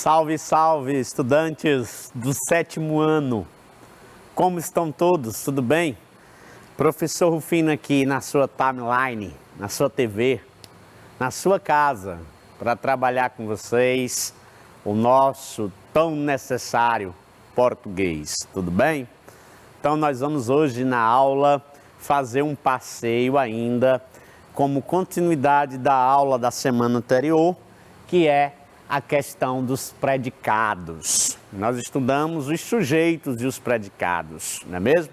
Salve, salve, estudantes do 7º ano. Como estão todos? Tudo bem? Professor Rufino aqui na sua timeline, na sua TV, na sua casa, para trabalhar com vocês o nosso tão necessário português. Tudo bem? Então nós vamos hoje na aula fazer um passeio ainda como continuidade da aula da semana anterior, que é a questão dos predicados. Nós estudamos os sujeitos e os predicados, não é mesmo?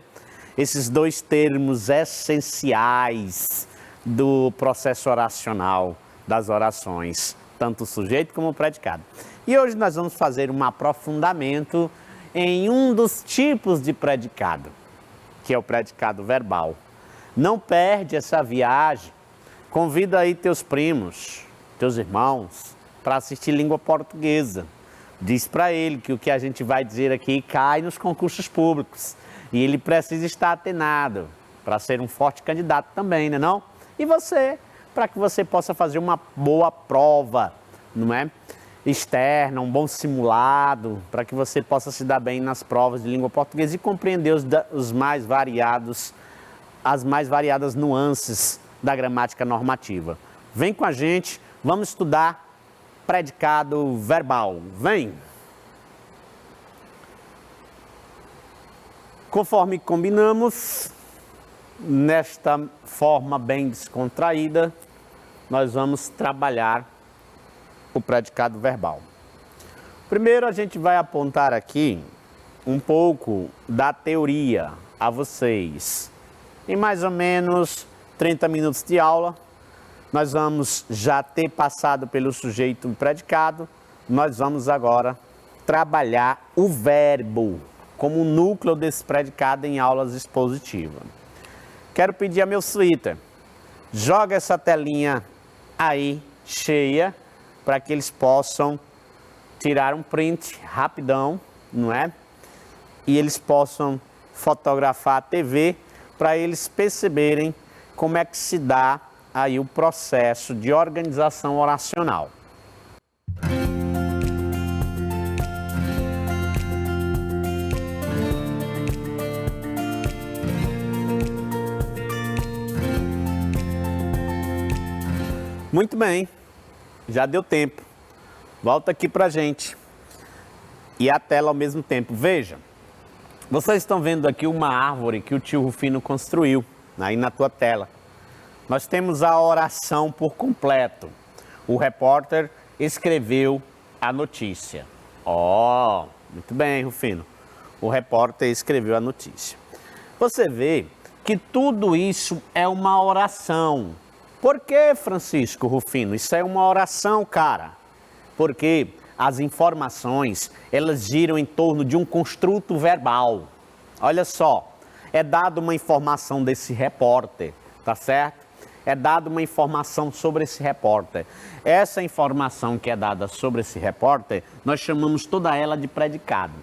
Esses dois termos essenciais do processo oracional das orações, tanto o sujeito como o predicado. E hoje nós vamos fazer um aprofundamento em um dos tipos de predicado, que é o predicado verbal. Não perde essa viagem, convida aí teus primos, teus irmãos, para assistir língua portuguesa. Diz para ele que o que a gente vai dizer aqui cai nos concursos públicos e ele precisa estar atenado para ser um forte candidato também, né não? E você, para que você possa fazer uma boa prova, não é? Externa, um bom simulado, para que você possa se dar bem nas provas de língua portuguesa e compreender as mais variadas nuances da gramática normativa. Vem com a gente, vamos estudar predicado verbal. Vem! Conforme combinamos, nesta forma bem descontraída, nós vamos trabalhar o predicado verbal. Primeiro a gente vai apontar aqui um pouco da teoria a vocês. Em mais ou menos 30 minutos de aula, nós vamos já ter passado pelo sujeito e predicado, nós vamos agora trabalhar o verbo como núcleo desse predicado em aulas expositivas. Quero pedir a meu Twitter, joga essa telinha aí cheia, para que eles possam tirar um print rapidão, não é? E eles possam fotografar a TV, para eles perceberem como é que se dá aí o processo de organização oracional. Muito bem, já deu tempo. Volta aqui pra gente. E a tela ao mesmo tempo. Veja, vocês estão vendo aqui uma árvore que o tio Rufino construiu, aí na tua tela. Nós temos a oração por completo. O repórter escreveu a notícia. Muito bem, Rufino. O repórter escreveu a notícia. Você vê que tudo isso é uma oração. Por que, Francisco Rufino? Isso é uma oração, cara. Porque as informações, elas giram em torno de um construto verbal. Olha só, é dada uma informação desse repórter, tá certo? É dada uma informação sobre esse repórter. Essa informação que é dada sobre esse repórter, nós chamamos toda ela de predicado.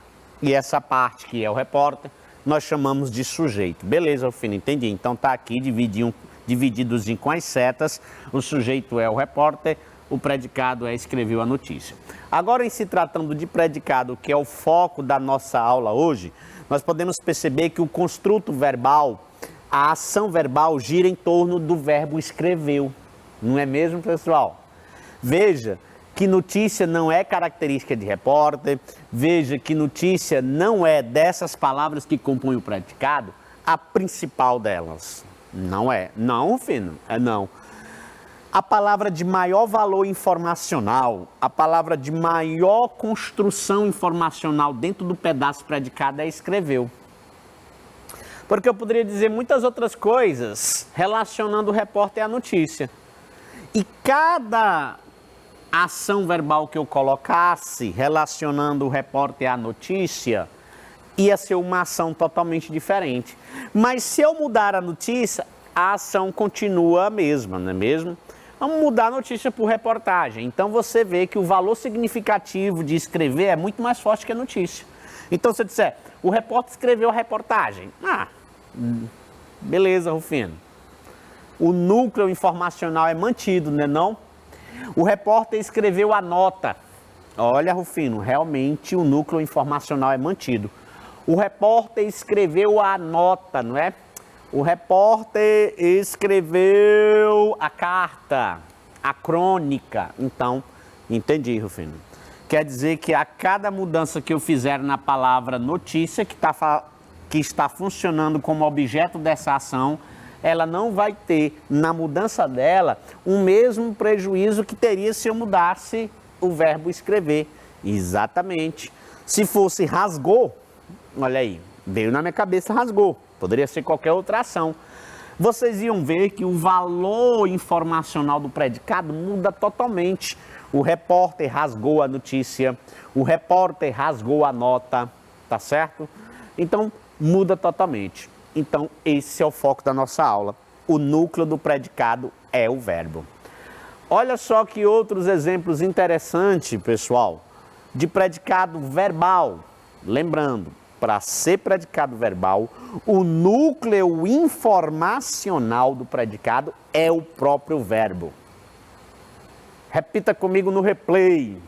E essa parte que é o repórter, nós chamamos de sujeito. Beleza, Rufino, entendi. Então tá aqui divididos com as setas. O sujeito é o repórter, o predicado é escreveu a notícia. Agora, em se tratando de predicado, que é o foco da nossa aula hoje, nós podemos perceber que o construto verbal, a ação verbal gira em torno do verbo escreveu. Não é mesmo, pessoal? Veja que notícia não é característica de repórter. Veja que notícia não é dessas palavras que compõem o predicado a principal delas. Não é. Não, Fino? É não. A palavra de maior valor informacional, a palavra de maior construção informacional dentro do pedaço predicado é escreveu. Porque eu poderia dizer muitas outras coisas relacionando o repórter à notícia. E cada ação verbal que eu colocasse relacionando o repórter à notícia ia ser uma ação totalmente diferente. Mas se eu mudar a notícia, a ação continua a mesma, não é mesmo? Vamos mudar a notícia por reportagem. Então você vê que o valor significativo de escrever é muito mais forte que a notícia. Então se eu disser, o repórter escreveu a reportagem. Beleza, Rufino. O núcleo informacional é mantido, né não? O repórter escreveu a nota. Olha, Rufino, realmente o núcleo informacional é mantido. O repórter escreveu a nota, não é? O repórter escreveu a carta, a crônica. Então, entendi, Rufino. Quer dizer que a cada mudança que eu fizer na palavra notícia, que está funcionando como objeto dessa ação, ela não vai ter, na mudança dela, o mesmo prejuízo que teria se eu mudasse o verbo escrever. Exatamente. Se fosse rasgou, olha aí, veio na minha cabeça rasgou. Poderia ser qualquer outra ação. Vocês iam ver que o valor informacional do predicado muda totalmente. O repórter rasgou a notícia, o repórter rasgou a nota, tá certo? Então, muda totalmente. Então, esse é o foco da nossa aula. O núcleo do predicado é o verbo. Olha só que outros exemplos interessantes, pessoal, de predicado verbal. Lembrando, para ser predicado verbal, o núcleo informacional do predicado é o próprio verbo. Repita comigo no replay.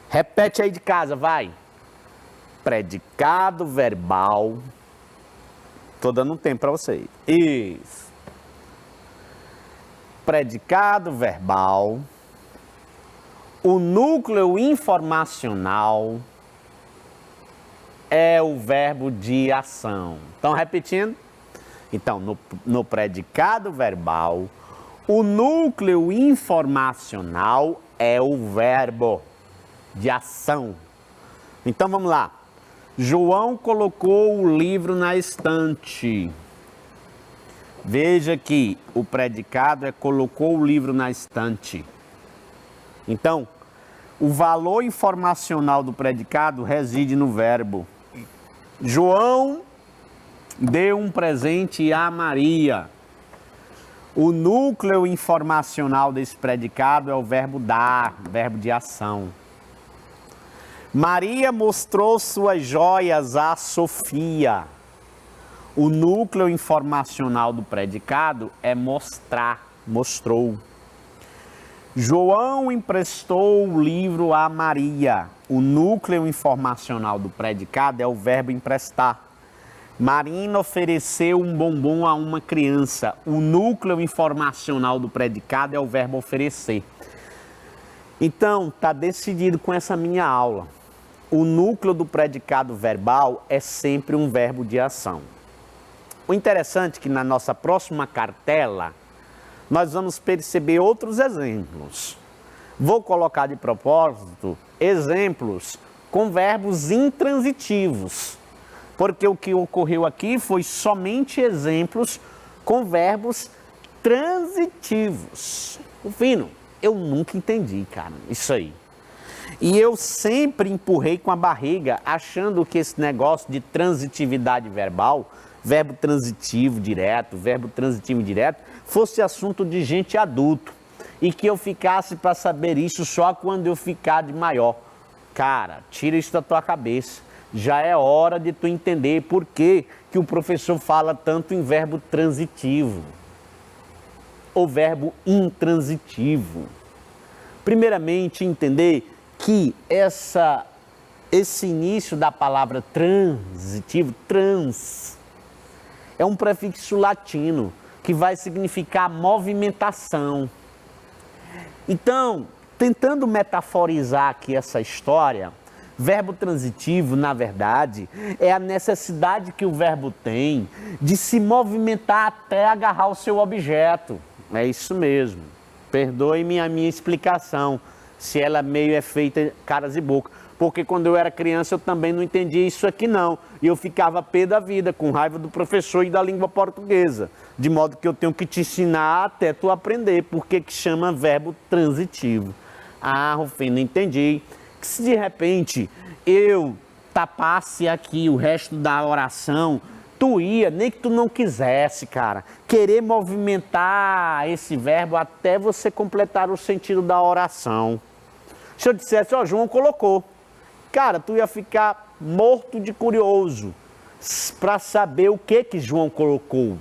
Repete aí de casa, vai. Predicado verbal. Estou dando um tempo para vocês. Isso. Predicado verbal. O núcleo informacional é o verbo de ação. Então, repetindo. Então, no predicado verbal, o núcleo informacional é o verbo de ação. Então, vamos lá. João colocou o livro na estante. Veja que o predicado é colocou o livro na estante. Então, o valor informacional do predicado reside no verbo. João deu um presente a Maria. O núcleo informacional desse predicado é o verbo dar, verbo de ação. Maria mostrou suas joias a Sofia. O núcleo informacional do predicado é mostrar, mostrou. João emprestou o livro a Maria. O núcleo informacional do predicado é o verbo emprestar. Marina ofereceu um bombom a uma criança. O núcleo informacional do predicado é o verbo oferecer. Então, está decidido com essa minha aula. O núcleo do predicado verbal é sempre um verbo de ação. O interessante é que na nossa próxima cartela, nós vamos perceber outros exemplos. Vou colocar de propósito exemplos com verbos intransitivos, porque o que ocorreu aqui foi somente exemplos com verbos transitivos. Rufino, eu nunca entendi, cara, isso aí. E eu sempre empurrei com a barriga, achando que esse negócio de transitividade verbal, verbo transitivo direto, verbo transitivo indireto, fosse assunto de gente adulto. E que eu ficasse para saber isso só quando eu ficar de maior. Cara, tira isso da tua cabeça. Já é hora de tu entender por que o professor fala tanto em verbo transitivo. Ou verbo intransitivo. Primeiramente, entender que esse início da palavra transitivo, trans, é um prefixo latino que vai significar movimentação. Então, tentando metaforizar aqui essa história, verbo transitivo, na verdade, é a necessidade que o verbo tem de se movimentar até agarrar o seu objeto. É isso mesmo. Perdoe-me a minha explicação, se ela meio é feita caras e boca. Porque quando eu era criança eu também não entendia isso aqui não. E eu ficava pé da vida, com raiva do professor e da língua portuguesa. De modo que eu tenho que te ensinar até tu aprender porque que chama verbo transitivo. Ah, Rufino, entendi. Que se de repente eu tapasse aqui o resto da oração, tu ia, nem que tu não quisesse, cara, querer movimentar esse verbo até você completar o sentido da oração. Se eu dissesse, ó, João colocou, cara, tu ia ficar morto de curioso para saber o que João colocou.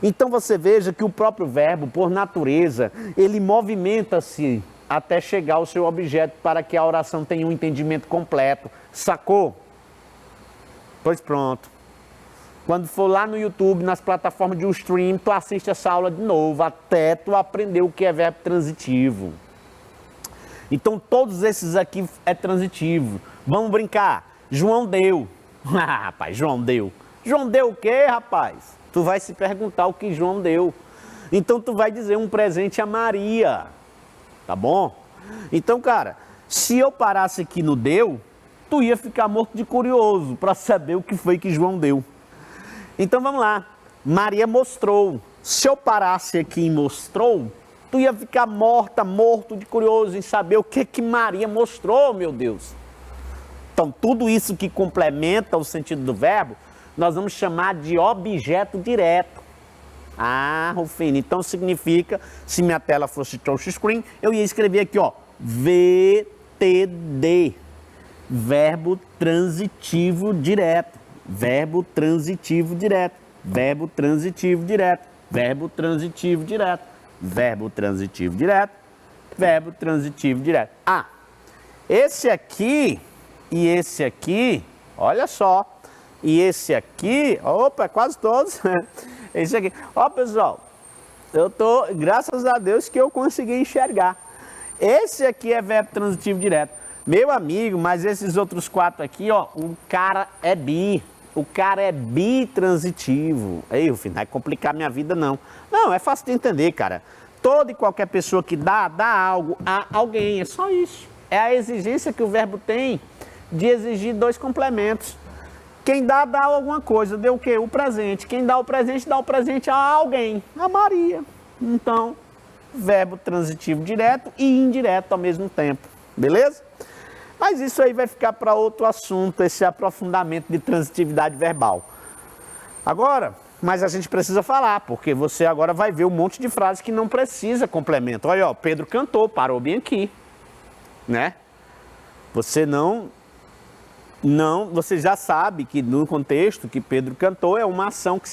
Então você veja que o próprio verbo, por natureza, ele movimenta-se até chegar ao seu objeto para que a oração tenha um entendimento completo. Sacou? Pois pronto. Quando for lá no YouTube, nas plataformas de stream, tu assiste essa aula de novo, até tu aprender o que é verbo transitivo. Então, todos esses aqui é transitivo. Vamos brincar. João deu. Ah, rapaz, João deu. João deu o quê, rapaz? Tu vai se perguntar o que João deu. Então, tu vai dizer um presente a Maria. Tá bom? Então, cara, se eu parasse aqui no deu, tu ia ficar morto de curioso para saber o que foi que João deu. Então, vamos lá. Maria mostrou. Se eu parasse aqui e mostrou, tu ia ficar morto de curioso em saber o que Maria mostrou, meu Deus. Então, tudo isso que complementa o sentido do verbo, nós vamos chamar de objeto direto. Ah, Rufino, então significa, se minha tela fosse touchscreen, eu ia escrever aqui, ó, VTD, verbo transitivo direto, verbo transitivo direto, verbo transitivo direto, verbo transitivo direto, verbo transitivo direto, verbo transitivo direto. Ah, esse aqui e esse aqui, olha só, e esse aqui, opa, quase todos, esse aqui, ó pessoal, eu tô, graças a Deus que eu consegui enxergar. Esse aqui é verbo transitivo direto. Meu amigo, mas esses outros 4 aqui, ó, o cara é bi. O cara é bitransitivo. Aí, filho, não vai complicar minha vida, não. Não, é fácil de entender, cara. Toda e qualquer pessoa que dá algo a alguém, é só isso. É a exigência que o verbo tem de exigir 2 complementos. Quem dá alguma coisa, deu o quê? O presente. Quem dá o presente a alguém, a Maria. Então, verbo transitivo direto e indireto ao mesmo tempo. Beleza? Mas isso aí vai ficar para outro assunto, esse aprofundamento de transitividade verbal. Agora, mas a gente precisa falar, porque você agora vai ver um monte de frases que não precisa complemento. Olha, ó, Pedro cantou, parou bem aqui, né? Você você já sabe que no contexto que Pedro cantou é uma ação que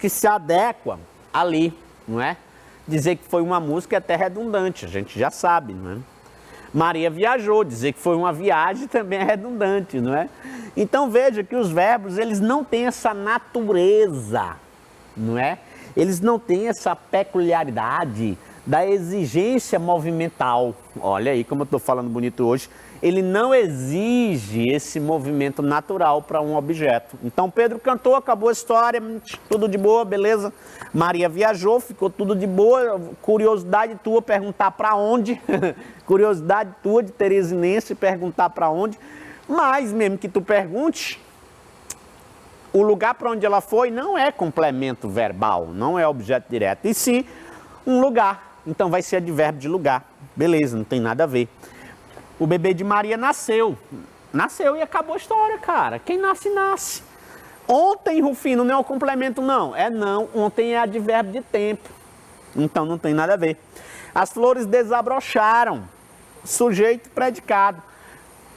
se adequa ali, não é? Dizer que foi uma música é até redundante, a gente já sabe, não é? Maria viajou, dizer que foi uma viagem também é redundante, não é? Então veja que os verbos, eles não têm essa natureza, não é? Eles não têm essa peculiaridade da exigência movimental. Olha aí como eu estou falando bonito hoje. Ele não exige esse movimento natural para um objeto. Então Pedro cantou, acabou a história, tudo de boa, beleza? Maria viajou, ficou tudo de boa. Curiosidade tua perguntar para onde? Curiosidade tua de teresinense perguntar para onde? Mas mesmo que tu pergunte, o lugar para onde ela foi não é complemento verbal, não é objeto direto, e sim um lugar. Então vai ser advérbio de lugar. Beleza, não tem nada a ver. O bebê de Maria nasceu. Nasceu e acabou a história, cara. Quem nasce, nasce. Ontem, Rufino, não é o complemento, não. É não. Ontem é advérbio de tempo. Então não tem nada a ver. As flores desabrocharam. Sujeito, predicado.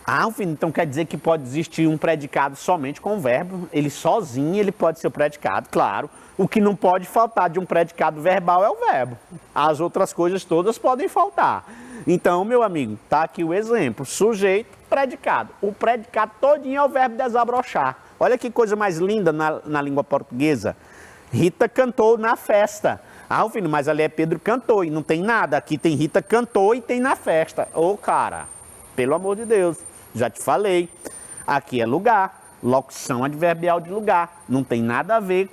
Ah, Rufino, então quer dizer que pode existir um predicado somente com o verbo. Ele sozinho, ele pode ser o predicado, claro. O que não pode faltar de um predicado verbal é o verbo. As outras coisas todas podem faltar. Então, meu amigo, tá aqui o exemplo. Sujeito, predicado. O predicado todinho é o verbo desabrochar. Olha que coisa mais linda na língua portuguesa. Rita cantou na festa. Ah, filho, mas ali é Pedro cantou e não tem nada. Aqui tem Rita cantou e tem na festa. Ô, cara, pelo amor de Deus, já te falei. Aqui é lugar, locução adverbial de lugar. Não tem nada a ver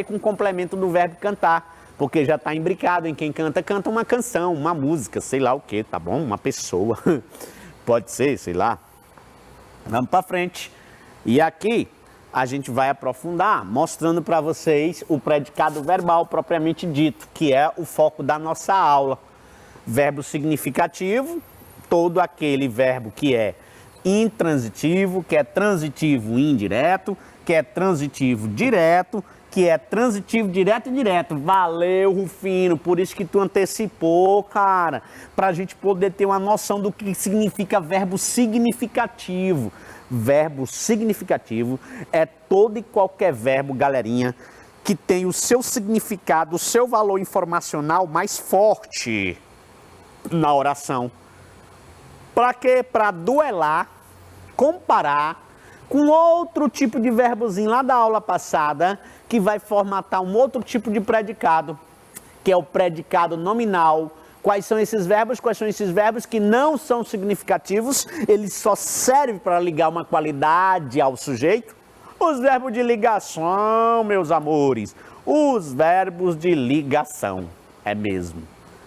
com o complemento do verbo cantar. Porque já está imbricado em quem canta, canta uma canção, uma música, sei lá o que, tá bom? Uma pessoa, pode ser, sei lá. Vamos para frente. E aqui a gente vai aprofundar, mostrando para vocês o predicado verbal propriamente dito, que é o foco da nossa aula. Verbo significativo, todo aquele verbo que é intransitivo, que é transitivo indireto, que é transitivo direto, que é transitivo direto e indireto. Valeu, Rufino, por isso que tu antecipou, cara, para a gente poder ter uma noção do que significa verbo significativo. Verbo significativo é todo e qualquer verbo, galerinha, que tem o seu significado, o seu valor informacional mais forte na oração. Para quê? Para duelar, comparar com outro tipo de verbozinho lá da aula passada, que vai formatar um outro tipo de predicado, que é o predicado nominal. Quais são esses verbos? Quais são esses verbos que não são significativos? Eles só servem para ligar uma qualidade ao sujeito? Os verbos de ligação, meus amores. Os verbos de ligação. É mesmo.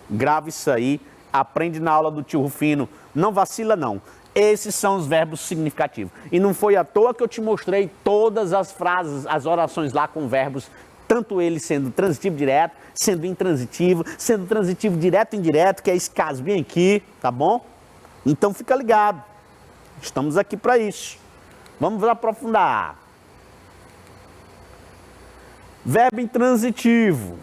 Grava isso aí, aprende na aula do tio Rufino. Não vacila não. Esses são os verbos significativos. E não foi à toa que eu te mostrei todas as frases, as orações lá com verbos, tanto ele sendo transitivo direto, sendo intransitivo, sendo transitivo direto e indireto, que é esse caso bem aqui, tá bom? Então fica ligado. Estamos aqui para isso. Vamos aprofundar. Verbo intransitivo.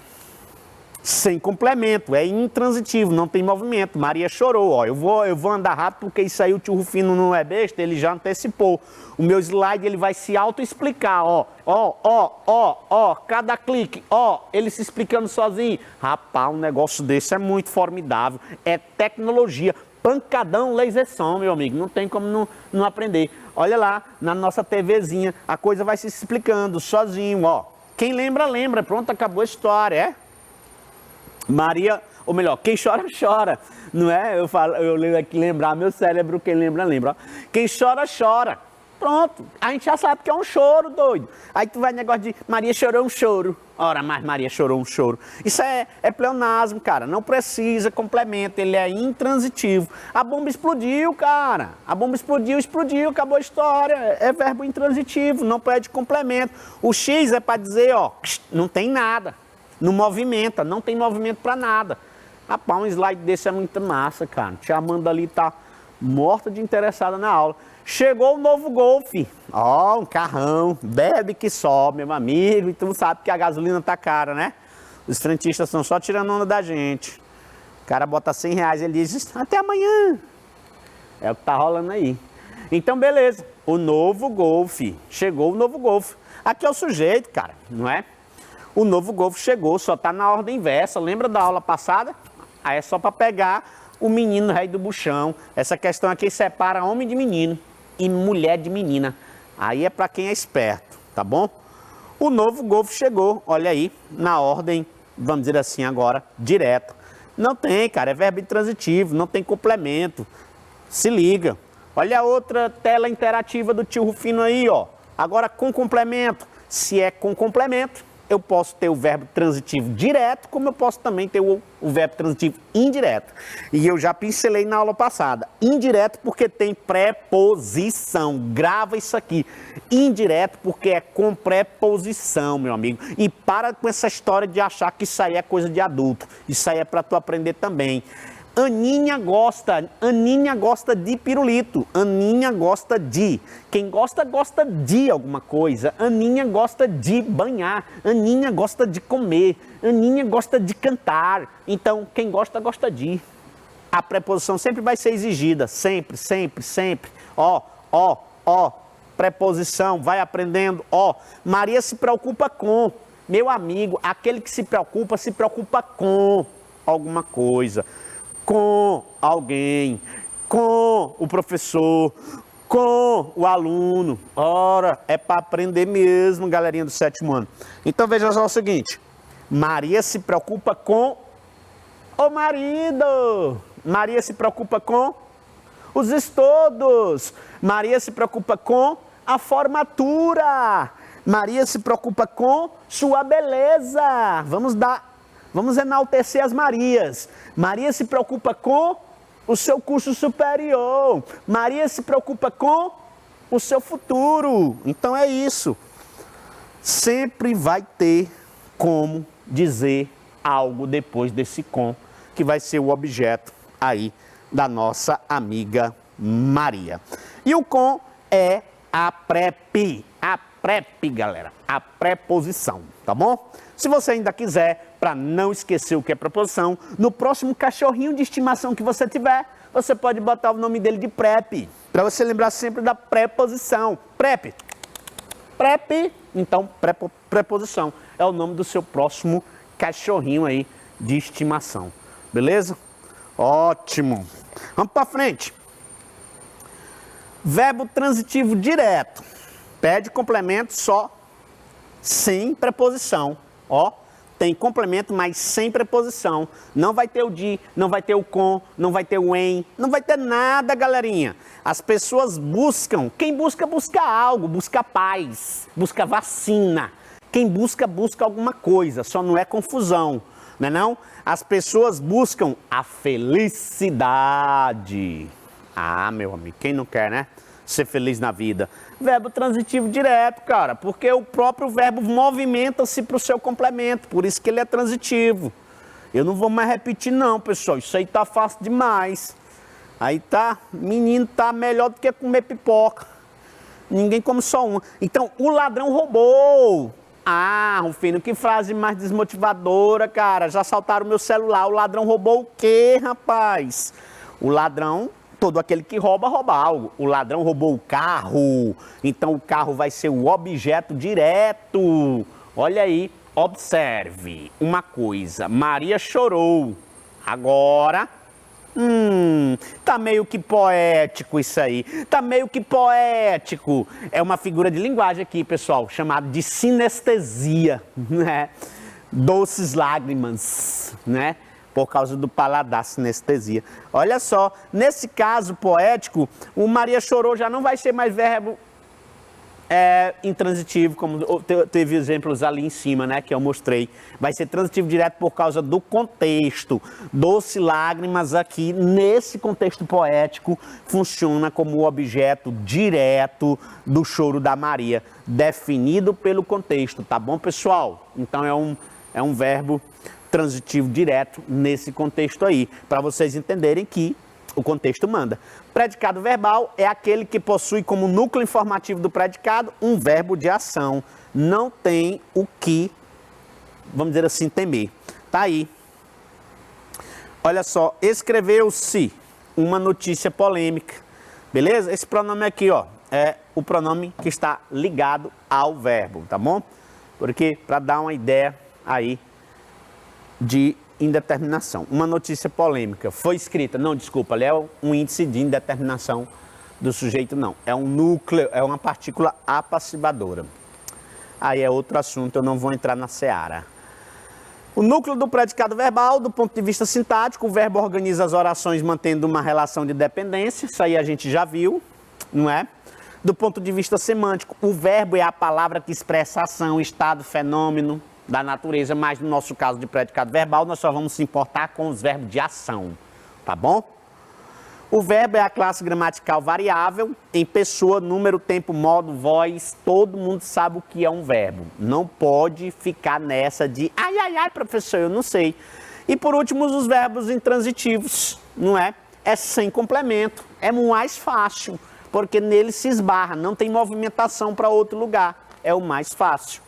Sem complemento, é intransitivo, não tem movimento. Maria chorou, ó. Eu vou andar rápido porque isso aí o tio Rufino não é besta, ele já antecipou. O meu slide ele vai se auto-explicar, ó, cada clique, ó, ele se explicando sozinho. Rapaz, um negócio desse é muito formidável, é tecnologia, pancadão, laser som, meu amigo, não tem como não aprender. Olha lá, na nossa TVzinha, a coisa vai se explicando sozinho, ó. Quem lembra, lembra, pronto, acabou a história, é? Maria, ou melhor, quem chora, chora, não é? Eu leio aqui lembrar, meu cérebro, quem lembra, lembra. Quem chora, chora. Pronto, a gente já sabe que é um choro, doido. Aí tu vai negócio de Maria chorou um choro. Ora, mas Maria chorou um choro. Isso é pleonasmo, cara, não precisa complemento, ele é intransitivo. A bomba explodiu, cara, a bomba explodiu, acabou a história. É verbo intransitivo, não pede complemento. O X é para dizer, ó, não tem nada. Não movimenta, não tem movimento para nada. Rapaz, um slide desse é muito massa, cara. Tia Amanda ali tá morta de interessada na aula. Chegou o novo Golf. Ó, um carrão. Bebe que só, meu amigo. E tu sabe que a gasolina tá cara, né? Os frentistas estão só tirando onda da gente. O cara bota R$100, ele diz, até amanhã. É o que tá rolando aí. Então, beleza. O novo Golf. Chegou o novo Golf. Aqui é o sujeito, cara, não é? O novo Golf chegou, só está na ordem inversa. Lembra da aula passada? Aí é só para pegar o menino rei do buchão. Essa questão aqui separa homem de menino e mulher de menina. Aí é para quem é esperto, tá bom? O novo Golf chegou, olha aí, na ordem, vamos dizer assim agora, direta. Não tem, cara, é verbo intransitivo, não tem complemento. Se liga. Olha a outra tela interativa do tio Rufino aí, ó. Agora com complemento. Se é com complemento, eu posso ter o verbo transitivo direto, como eu posso também ter o verbo transitivo indireto. E eu já pincelei na aula passada. Indireto porque tem preposição. Grava isso aqui. Indireto porque é com preposição, meu amigo. E para com essa história de achar que isso aí é coisa de adulto. Isso aí é para tu aprender também. Aninha gosta de pirulito, Aninha gosta de, quem gosta, gosta de alguma coisa, Aninha gosta de banhar, Aninha gosta de comer, Aninha gosta de cantar, então quem gosta, gosta de. A preposição sempre vai ser exigida, sempre, ó, preposição, vai aprendendo, ó, Maria se preocupa com, meu amigo, aquele que se preocupa com alguma coisa. Com alguém, com o professor, com o aluno. Ora, é para aprender mesmo, galerinha do 7º ano. Então veja só o seguinte, Maria se preocupa com o marido, Maria se preocupa com os estudos, Maria se preocupa com a formatura, Maria se preocupa com sua beleza. Vamos enaltecer as Marias. Maria se preocupa com o seu curso superior. Maria se preocupa com o seu futuro. Então é isso. Sempre vai ter como dizer algo depois desse com, que vai ser o objeto aí da nossa amiga Maria. E o com é a prep, galera, a preposição, tá bom? Se você ainda quiser, para não esquecer o que é preposição, no próximo cachorrinho de estimação que você tiver, você pode botar o nome dele de prep, para você lembrar sempre da preposição. Prep, Então, preposição é o nome do seu próximo cachorrinho aí de estimação. Beleza? Ótimo. Vamos para frente. Verbo transitivo direto. Pede complemento só sem preposição. Ó, tem complemento, mas sem preposição. Não vai ter o de, não vai ter o com, não vai ter o em, não vai ter nada, galerinha. As pessoas buscam, quem busca, busca algo, busca paz, busca vacina. Quem busca, busca alguma coisa, só não é confusão, não é não? As pessoas buscam a felicidade. Ah, meu amigo, quem não quer, né? Ser feliz na vida. Verbo transitivo direto, cara, porque o próprio verbo movimenta-se para o seu complemento, por isso que ele é transitivo. Eu não vou mais repetir não, pessoal, isso aí tá fácil demais. Aí tá, menino tá melhor do que comer pipoca. Ninguém come só uma. Então, o ladrão roubou. Ah, Rufino, que frase mais desmotivadora, cara. Já assaltaram o meu celular. O ladrão roubou o quê, rapaz? O ladrão, todo aquele que rouba, rouba algo. O ladrão roubou o carro. Então, o carro vai ser o objeto direto. Olha aí, observe uma coisa. Maria chorou. Agora... tá meio que poético isso aí, tá meio que poético. É uma figura de linguagem aqui, pessoal, chamada de sinestesia, né? Doces lágrimas, né? Por causa do paladar, sinestesia. Olha só, nesse caso poético, o Maria chorou já não vai ser mais verbo intransitivo, como teve exemplos ali em cima, né, que eu mostrei. Vai ser transitivo direto por causa do contexto. Doce lágrimas aqui, nesse contexto poético, funciona como o objeto direto do choro da Maria, definido pelo contexto, tá bom, pessoal? Então é um verbo transitivo direto nesse contexto aí, para vocês entenderem que o contexto manda. Predicado verbal é aquele que possui como núcleo informativo do predicado um verbo de ação. Não tem o que, vamos dizer assim, temer. Tá aí. Olha só, escreveu-se uma notícia polêmica. Beleza? Esse pronome aqui, ó, é o pronome que está ligado ao verbo, tá bom? Porque, para dar uma ideia aí de indeterminação. Uma notícia polêmica foi escrita, não, desculpa, ali é um índice de indeterminação do sujeito, não. É um núcleo, é uma partícula apassivadora. Aí é outro assunto, eu não vou entrar na seara. O núcleo do predicado verbal, do ponto de vista sintático, o verbo organiza as orações mantendo uma relação de dependência, isso aí a gente já viu, não é? Do ponto de vista semântico, o verbo é a palavra que expressa ação, estado, fenômeno da natureza, mas no nosso caso de predicado verbal, nós só vamos se importar com os verbos de ação, tá bom? O verbo é a classe gramatical variável, em pessoa, número, tempo, modo, voz, todo mundo sabe o que é um verbo. Não pode ficar nessa de, ai, professor, eu não sei. E por último, os verbos intransitivos, não é? É sem complemento, é mais fácil, porque nele se esbarra, não tem movimentação para outro lugar, é o mais fácil.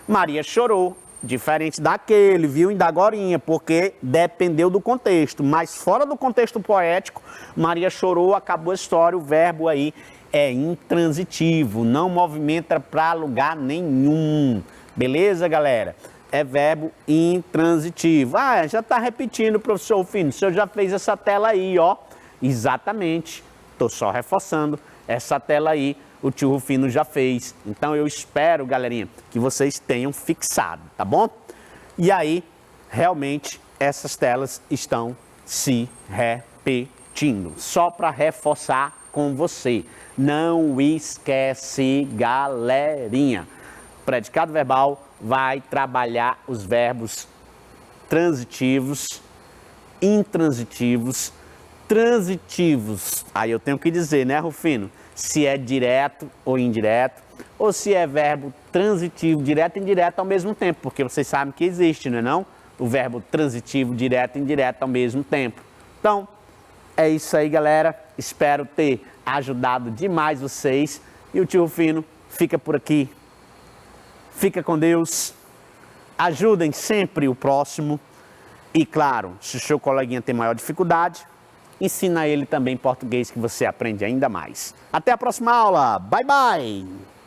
Maria chorou, diferente daquele, viu, ainda agorinha, porque dependeu do contexto. Mas fora do contexto poético, Maria chorou, acabou a história, o verbo aí é intransitivo, não movimenta para lugar nenhum. Beleza, galera? É verbo intransitivo. Ah, já está repetindo, professor Rufino, o senhor já fez essa tela aí, ó. Exatamente, estou só reforçando essa tela aí. O tio Rufino já fez. Então eu espero, galerinha, que vocês tenham fixado, tá bom? E aí, realmente, essas telas estão se repetindo. Só para reforçar com você. Não esquece, galerinha. Predicado verbal vai trabalhar os verbos transitivos, intransitivos, transitivos. Aí eu tenho que dizer, né, Rufino? Se é direto ou indireto, ou se é verbo transitivo, direto e indireto ao mesmo tempo, porque vocês sabem que existe, não é não? O verbo transitivo, direto e indireto ao mesmo tempo. Então, é isso aí, galera. Espero ter ajudado demais vocês. E o tio Rufino fica por aqui. Fica com Deus. Ajudem sempre o próximo. E claro, se o seu coleguinha tem maior dificuldade, ensina ele também português que você aprende ainda mais. Até a próxima aula. Bye, bye!